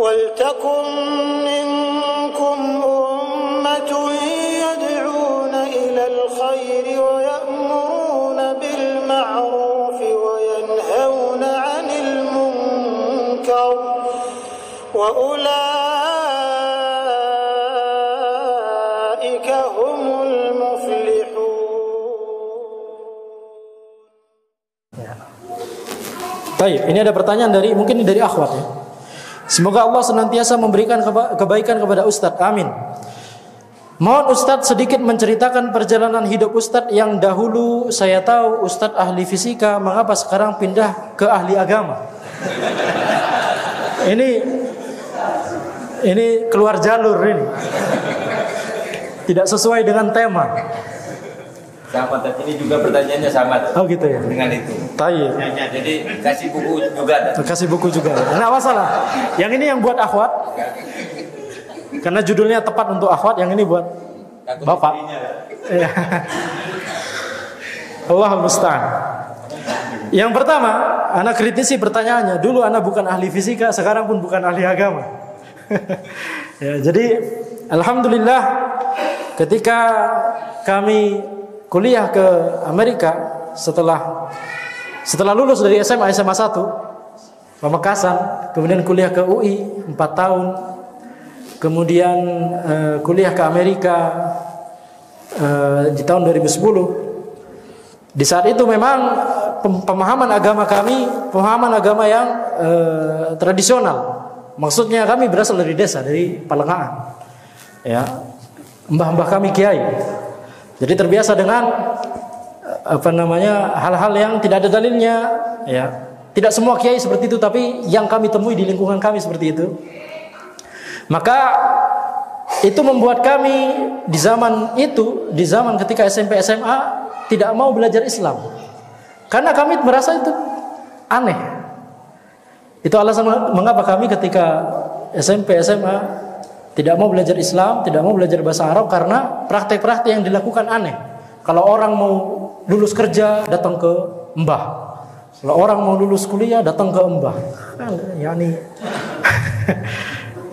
وَلْتَكُنْ مِنْكُمْ أُمَّةٌ يَدْعُونَ إِلَى الْخَيْرِ وَيَأْمُرُونَ بِالْمَعْرُوفِ وَيَنْهَوْنَ عَنِ الْمُنْكَرِ وَأُولَئِكَ هُمُ الْمُفْلِحُونَ. Baik, ini ada pertanyaan mungkin dari akhwat ya. Semoga Allah senantiasa memberikan kebaikan kepada Ustadz. Amin. Mohon Ustadz sedikit menceritakan perjalanan hidup Ustadz yang dahulu saya tahu Ustadz ahli fisika, mengapa sekarang pindah ke ahli agama? Ini keluar jalur ini. Tidak sesuai dengan tema. Sama, ini juga pertanyaannya sama. Oh gitu ya. Dengan itu. Tayyib. Jadi kasih buku juga. Kasih buku juga. Nggak masalah. Yang ini yang buat akhwat. Karena judulnya tepat untuk akhwat. Yang ini buat bapak. Allahul musta'an. Yang pertama, anak kritisi pertanyaannya. Dulu anak bukan ahli fisika, sekarang pun bukan ahli agama. Ya, jadi alhamdulillah ketika kami kuliah ke Amerika setelah lulus dari SMA 1 Pamekasan, kemudian kuliah ke UI 4 tahun, kemudian kuliah ke Amerika di tahun 2010. Di saat itu memang pemahaman agama kami pemahaman agama yang tradisional. Maksudnya kami berasal dari desa, dari Palengaan. Ya, mbah-mbah kami kiai. Jadi terbiasa dengan hal-hal yang tidak ada dalilnya, ya. Tidak semua kiai seperti itu, tapi yang kami temui di lingkungan kami seperti itu. Maka itu membuat kami di zaman ketika SMP SMA tidak mau belajar Islam. Karena kami merasa itu aneh. Itu alasan mengapa kami ketika SMP SMA tidak mau belajar Islam, tidak mau belajar bahasa Arab, karena praktek-praktek yang dilakukan aneh. Kalau orang mau lulus kerja, datang ke mbah. Kalau orang mau lulus kuliah, datang ke mbah.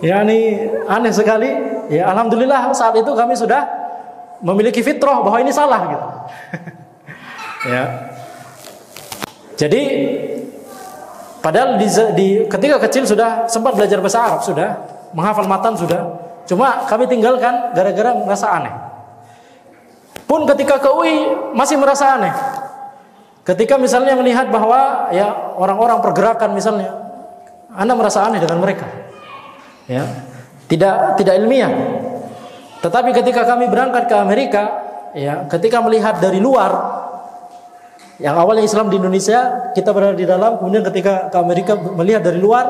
Yani aneh sekali. Ya, alhamdulillah saat itu kami sudah memiliki fitrah bahwa ini salah gitu. Ya. Jadi padahal ketika kecil sudah sempat belajar bahasa Arab, sudah menghafal matan sudah, cuma kami tinggalkan gara-gara merasa aneh. Pun ketika ke UI masih merasa aneh. Ketika misalnya melihat bahwa ya orang-orang pergerakan misalnya, Anda merasa aneh dengan mereka. Ya, tidak ilmiah. Tetapi ketika kami berangkat ke Amerika, ya, ketika melihat dari luar, yang awalnya Islam di Indonesia, kita berada di dalam, kemudian ketika ke Amerika melihat dari luar,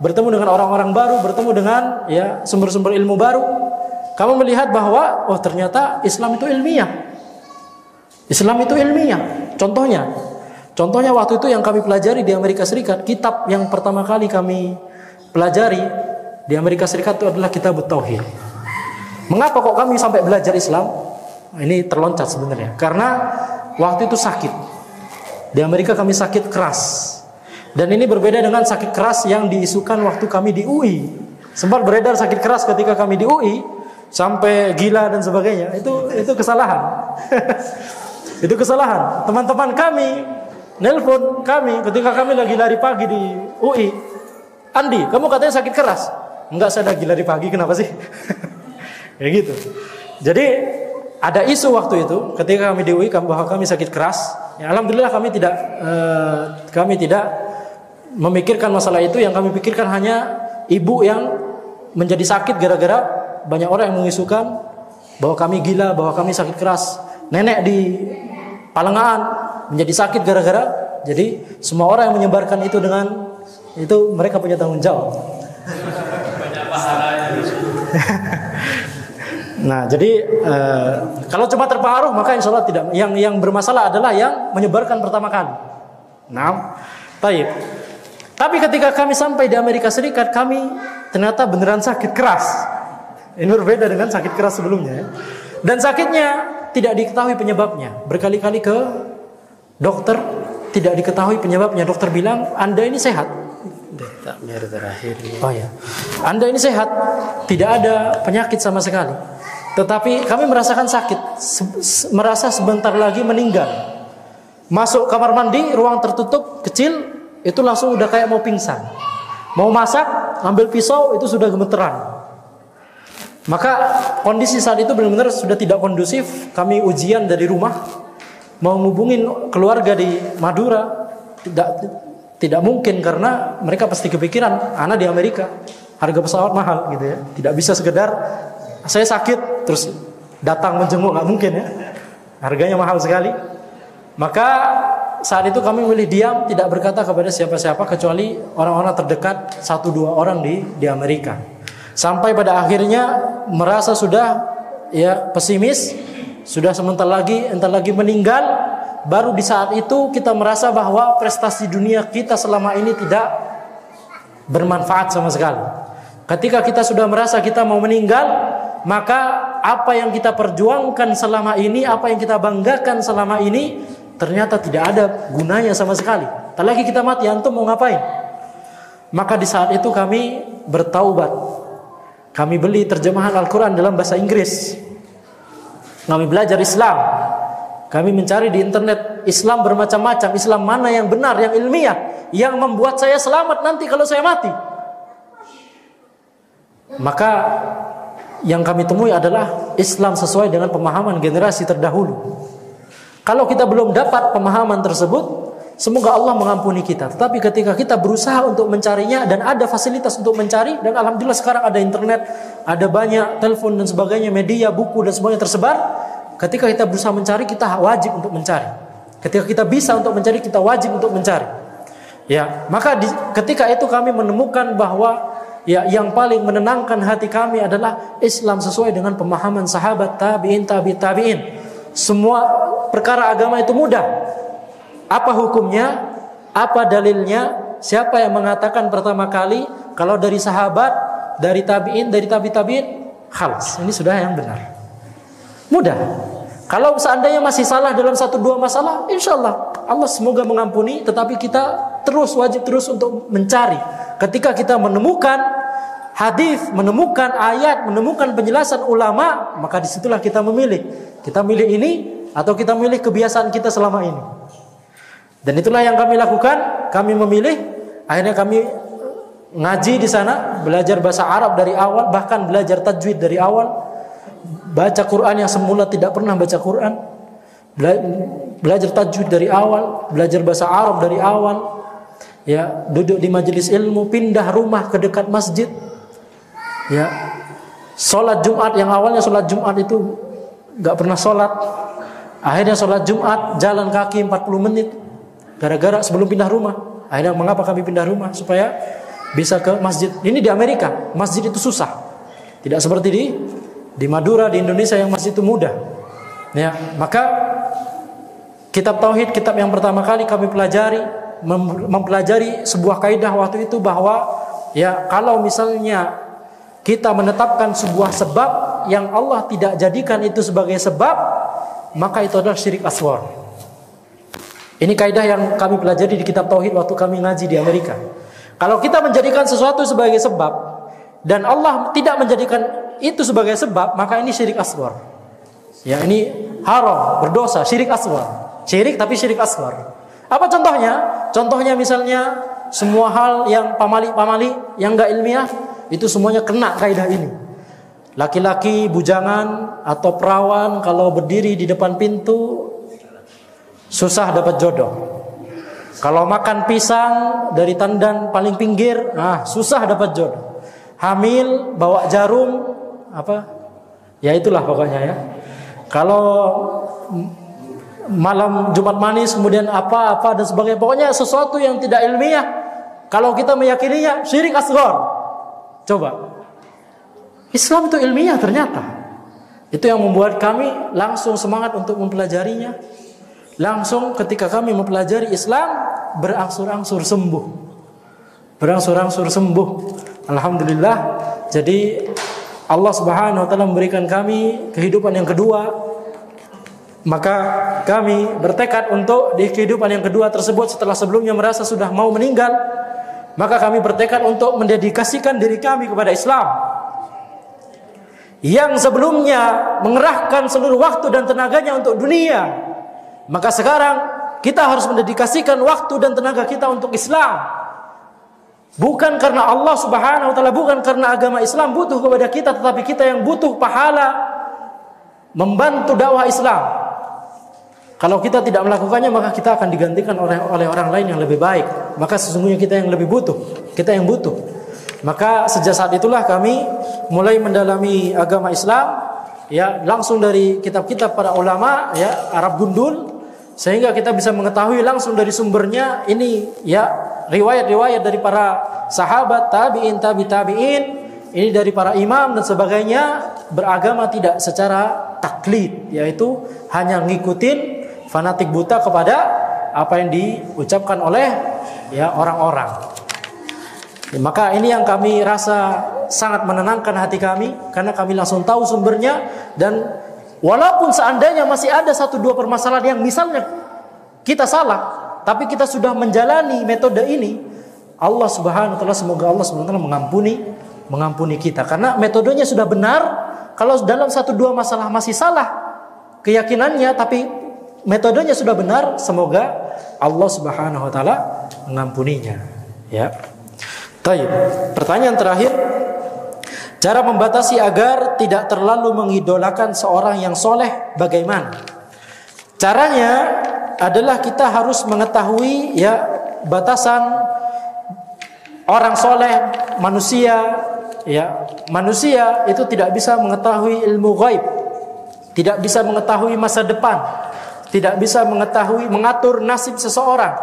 bertemu dengan orang-orang baru, bertemu dengan ya sumber-sumber ilmu baru, kamu melihat bahwa ternyata Islam itu ilmiah. Islam itu ilmiah. Contohnya waktu itu yang kami pelajari di Amerika Serikat, kitab yang pertama kali kami pelajari di Amerika Serikat itu adalah Kitab Tauhid. Mengapa kok kami sampai belajar Islam? Ini terloncat sebenarnya. Karena waktu itu sakit. Di Amerika kami sakit keras. Dan ini berbeda dengan sakit keras yang diisukan waktu kami di UI. Sempat beredar sakit keras ketika kami di UI, sampai gila dan sebagainya. Itu kesalahan. Itu kesalahan. Teman-teman kami nelpon kami ketika kami lagi lari pagi di UI. Andi, kamu katanya sakit keras. Enggak, saya lagi lari pagi, kenapa sih? Kayak gitu. Jadi ada isu waktu itu ketika kami di UI bahwa kami sakit keras. Ya, alhamdulillah kami tidak memikirkan masalah itu. Yang kami pikirkan hanya ibu yang menjadi sakit gara-gara banyak orang yang mengisukan bahwa kami gila, bahwa kami sakit keras. Nenek di Palengaan menjadi sakit gara-gara. Jadi semua orang yang menyebarkan itu dengan itu mereka punya tanggung jawab. Nah, jadi kalau cuma terpengaruh maka insya Allah tidak. Yang bermasalah adalah yang menyebarkan pertama kali. Nah, baik. Tapi ketika kami sampai di Amerika Serikat, kami ternyata beneran sakit keras. Ini berbeda dengan sakit keras sebelumnya. Dan sakitnya tidak diketahui penyebabnya. Berkali-kali ke dokter, tidak diketahui penyebabnya. Dokter bilang, Anda ini sehat. Takmir terakhir. Oh ya, Anda ini sehat, tidak ada penyakit sama sekali. Tetapi kami merasakan sakit, merasa sebentar lagi meninggal. Masuk kamar mandi, ruang tertutup kecil, itu langsung udah kayak mau pingsan. Mau masak, ambil pisau, itu sudah gemeteran. Maka kondisi saat itu benar-benar sudah tidak kondusif. Kami ujian dari rumah, mau ngubungin keluarga di Madura, tidak mungkin karena mereka pasti kepikiran anak di Amerika, harga pesawat mahal gitu ya. Tidak bisa sekedar saya sakit terus datang menjenguk, nggak mungkin ya. Harganya mahal sekali. Maka saat itu kami memilih diam, tidak berkata kepada siapa-siapa kecuali orang-orang terdekat 1-2 orang di Amerika. Sampai pada akhirnya merasa sudah ya pesimis, sudah entar lagi meninggal. Baru di saat itu kita merasa bahwa prestasi dunia kita selama ini tidak bermanfaat sama sekali. Ketika kita sudah merasa kita mau meninggal, maka apa yang kita perjuangkan selama ini, apa yang kita banggakan selama ini, ternyata tidak ada gunanya sama sekali. Tak lagi kita mati, antum mau ngapain? Maka di saat itu kami bertaubat. Kami beli terjemahan Al-Quran dalam bahasa Inggris. Kami belajar Islam. Kami mencari di internet Islam bermacam-macam. Islam mana yang benar, yang ilmiah, yang membuat saya selamat nanti kalau saya mati. Maka yang kami temui adalah Islam sesuai dengan pemahaman generasi terdahulu. Kalau kita belum dapat pemahaman tersebut, semoga Allah mengampuni kita. Tetapi ketika kita berusaha untuk mencarinya dan ada fasilitas untuk mencari, dan alhamdulillah sekarang ada internet, ada banyak telepon dan sebagainya, media, buku dan sebagainya tersebar. Ketika kita berusaha mencari, kita wajib untuk mencari. Ketika kita bisa untuk mencari, kita wajib untuk mencari. Ya, maka ketika itu kami menemukan bahwa ya yang paling menenangkan hati kami adalah Islam sesuai dengan pemahaman sahabat, tabi'in, tabi'in. Semua perkara agama itu mudah. Apa hukumnya? Apa dalilnya? Siapa yang mengatakan pertama kali? Kalau dari sahabat, dari tabi'in, dari tabi'in, khalas. Ini sudah yang benar. Mudah. Kalau seandainya masih salah dalam 1-2 masalah, insya Allah Allah semoga mengampuni. Tetapi kita wajib terus untuk mencari. Ketika kita menemukan hadis, menemukan ayat, menemukan penjelasan ulama, maka disitulah kita memilih. Kita milih ini atau kita milih kebiasaan kita selama ini. Dan itulah yang kami lakukan. Kami memilih. Akhirnya kami ngaji di sana, belajar bahasa Arab dari awal, bahkan belajar tajwid dari awal. Baca Quran yang semula tidak pernah baca Quran, belajar tajwid dari awal, belajar bahasa Arab dari awal. Ya, duduk di majelis ilmu, pindah rumah ke dekat masjid. Ya, sholat Jumat yang awalnya sholat Jumat itu nggak pernah sholat. Akhirnya sholat Jumat jalan kaki 40 menit. Gara-gara sebelum pindah rumah. Akhirnya mengapa kami pindah rumah? Supaya bisa ke masjid. Ini di Amerika, masjid itu susah. Tidak seperti di Madura, di Indonesia yang masjid itu mudah. Ya, maka kitab tauhid, kitab yang pertama kali kami pelajari, mempelajari sebuah kaidah waktu itu bahwa ya kalau misalnya kita menetapkan sebuah sebab yang Allah tidak jadikan itu sebagai sebab, maka itu adalah syirik asghar. Ini kaidah yang kami pelajari di kitab tauhid waktu kami ngaji di Amerika. Kalau kita menjadikan sesuatu sebagai sebab dan Allah tidak menjadikan itu sebagai sebab, maka ini syirik asghar. Ya, ini haram, berdosa, syirik asghar. Syirik tapi syirik asghar. Apa contohnya? Contohnya misalnya semua hal yang pamali-pamali yang enggak ilmiah itu semuanya kena kaidah ini. Laki-laki bujangan atau perawan kalau berdiri di depan pintu susah dapat jodoh. Kalau makan pisang dari tandan paling pinggir, susah dapat jodoh. Hamil bawa jarum ya itulah pokoknya ya. Kalau malam Jumat manis kemudian apa dan sebagainya, pokoknya sesuatu yang tidak ilmiah, kalau kita meyakininya syirik asghar. Coba, Islam itu ilmiah ternyata. Itu yang membuat kami langsung semangat untuk mempelajarinya. Langsung ketika kami mempelajari Islam, berangsur-angsur sembuh. Berangsur-angsur sembuh. Alhamdulillah. Jadi Allah Subhanahu wa taala memberikan kami kehidupan yang kedua. Maka kami bertekad untuk di kehidupan yang kedua tersebut, setelah sebelumnya merasa sudah mau meninggal, maka kami bertekad untuk mendedikasikan diri kami kepada Islam. Yang sebelumnya mengerahkan seluruh waktu dan tenaganya untuk dunia, maka sekarang kita harus mendedikasikan waktu dan tenaga kita untuk Islam. Bukan karena Allah Subhanahu wa taala, bukan karena agama Islam butuh kepada kita, tetapi kita yang butuh pahala membantu dakwah Islam. Kalau kita tidak melakukannya, maka kita akan digantikan oleh orang lain yang lebih baik. Maka sesungguhnya kita yang lebih butuh, kita yang butuh. Maka sejak saat itulah kami mulai mendalami agama Islam, ya, langsung dari kitab-kitab para ulama, ya, Arab Gundul, sehingga kita bisa mengetahui langsung dari sumbernya ini, ya, riwayat-riwayat dari para sahabat, tabi'in, tabi'in, ini dari para imam dan sebagainya, beragama tidak secara taklid, yaitu hanya ngikutin fanatik buta kepada apa yang diucapkan oleh, ya, orang-orang. Ya, maka ini yang kami rasa sangat menenangkan hati kami, karena kami langsung tahu sumbernya. Dan walaupun seandainya masih ada 1-2 permasalahan yang misalnya kita salah, tapi kita sudah menjalani metode ini, Allah Subhanahu wa taala, semoga Allah Subhanahu wa taala mengampuni kita, karena metodenya sudah benar. Kalau dalam 1-2 masalah masih salah keyakinannya, tapi metodenya sudah benar, semoga Allah Subhanahu wa taala mengampuninya, ya. Baik, pertanyaan terakhir, cara membatasi agar tidak terlalu mengidolakan seorang yang soleh bagaimana? Caranya adalah kita harus mengetahui, ya, batasan orang soleh, manusia, ya. Manusia itu tidak bisa mengetahui ilmu ghaib, tidak bisa mengetahui masa depan, tidak bisa mengetahui mengatur nasib seseorang.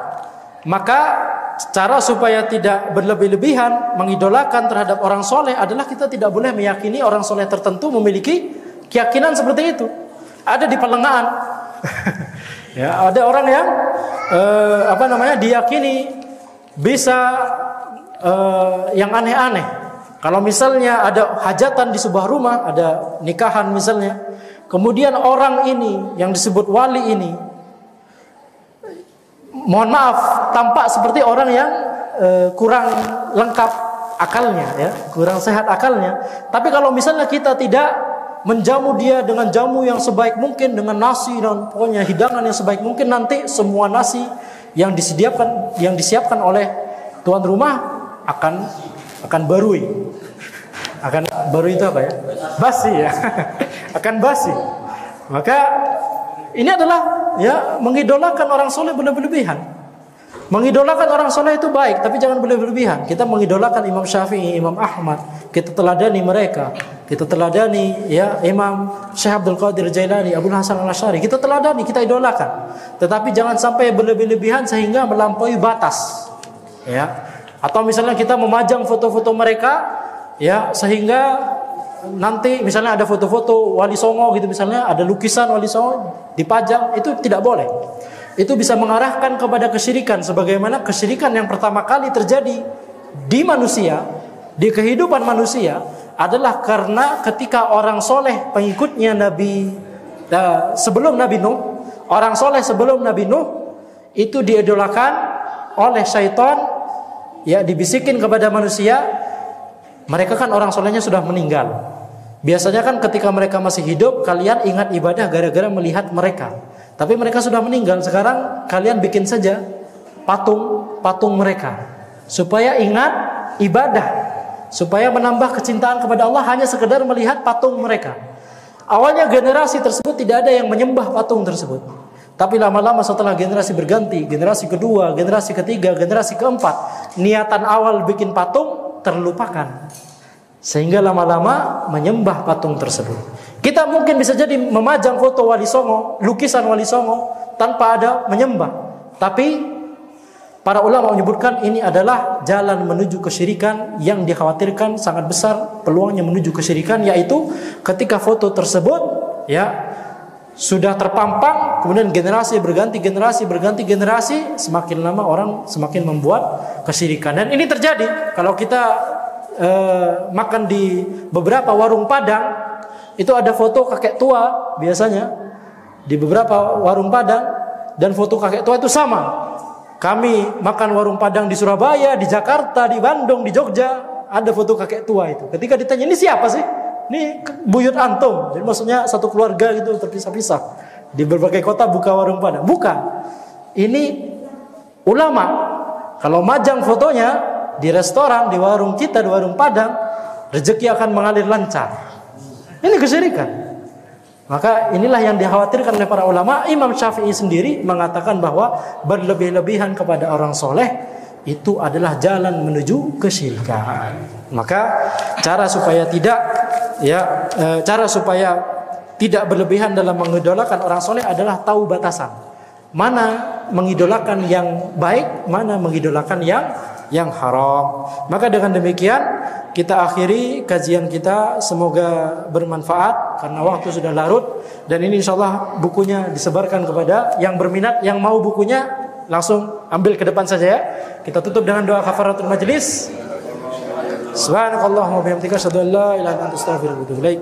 Maka cara supaya tidak berlebih-lebihan mengidolakan terhadap orang soleh adalah kita tidak boleh meyakini orang soleh tertentu memiliki keyakinan seperti itu. Ada di perlengahan, ya, ada orang yang diyakini bisa yang aneh-aneh. Kalau misalnya ada hajatan di sebuah rumah, ada nikahan misalnya, kemudian orang ini yang disebut wali ini, mohon maaf, tampak seperti orang yang kurang lengkap akalnya, ya, kurang sehat akalnya. Tapi kalau misalnya kita tidak menjamu dia dengan jamu yang sebaik mungkin, dengan nasi dan pokoknya hidangan yang sebaik mungkin, nanti semua nasi yang disiapkan oleh tuan rumah akan barui. Akan barui itu apa, ya? Basi, ya. Akan basi. Maka ini adalah, ya, mengidolakan orang soleh berlebihan. Mengidolakan orang soleh itu baik, tapi jangan berlebihan. Kita mengidolakan Imam Syafi'i, Imam Ahmad, kita teladani mereka. Kita teladani, ya, Imam Syekh Abdul Qadir Jailani, Abu Hasan Al-Asy'ari. Kita teladani, kita idolakan. Tetapi jangan sampai berlebihan sehingga melampaui batas, ya. Atau misalnya kita memajang foto-foto mereka, ya, sehingga nanti misalnya ada foto-foto Wali Songo gitu, misalnya ada lukisan Wali Songo dipajang, itu tidak boleh. Itu bisa mengarahkan kepada kesyirikan, sebagaimana kesyirikan yang pertama kali terjadi di manusia, di kehidupan manusia, adalah karena ketika orang soleh pengikutnya Nabi sebelum Nabi Nuh, orang soleh sebelum Nabi Nuh itu diidolakan oleh syaitan, ya, dibisikin kepada manusia. Mereka kan orang solehnya sudah meninggal. Biasanya kan ketika mereka masih hidup, kalian ingat ibadah gara-gara melihat mereka. Tapi mereka sudah meninggal, sekarang kalian bikin saja patung mereka, supaya ingat ibadah, supaya menambah kecintaan kepada Allah hanya sekedar melihat patung mereka. Awalnya generasi tersebut tidak ada yang menyembah patung tersebut. Tapi lama-lama setelah generasi berganti, generasi kedua, generasi ketiga, generasi keempat, niatan awal bikin patung terlupakan, sehingga lama-lama menyembah patung tersebut. Kita mungkin bisa jadi memajang foto Wali Songo, lukisan Wali Songo, tanpa ada menyembah. Tapi para ulama menyebutkan ini adalah jalan menuju kesyirikan yang dikhawatirkan sangat besar peluangnya menuju kesyirikan, yaitu ketika foto tersebut, ya, sudah terpampang, kemudian generasi berganti generasi, semakin lama orang semakin membuat kesyirikan. Dan ini terjadi kalau kita makan di beberapa warung Padang, itu ada foto kakek tua biasanya di beberapa warung Padang, dan foto kakek tua itu sama. kami makan warung Padang di Surabaya, di Jakarta, di Bandung, di Jogja, ada foto kakek tua itu. Ketika ditanya, ini siapa sih? Ini buyut antum. Jadi maksudnya satu keluarga gitu terpisah-pisah. Di berbagai kota buka warung Padang. Bukan. Ini ulama. Kalau majang fotonya di restoran, di warung kita, di warung Padang, rezeki akan mengalir lancar. Ini kesyirikan. Maka inilah yang dikhawatirkan oleh para ulama. Imam Syafi'i sendiri mengatakan bahwa berlebih-lebihan kepada orang soleh itu adalah jalan menuju kesyirikan. Maka cara supaya tidak berlebihan dalam mengidolakan orang soleh adalah tahu batasan. Mana mengidolakan yang baik, mana mengidolakan yang haram. Maka dengan demikian kita akhiri kajian kita, semoga bermanfaat karena waktu sudah larut, dan ini insyaallah bukunya disebarkan kepada yang berminat, yang mau bukunya langsung ambil ke depan saja ya. Kita tutup dengan doa kafaratul majlis. Subhanakallahumma wa bihamdika asyhadu an la ilaha illa anta astaghfiruka wa atubu ilaik.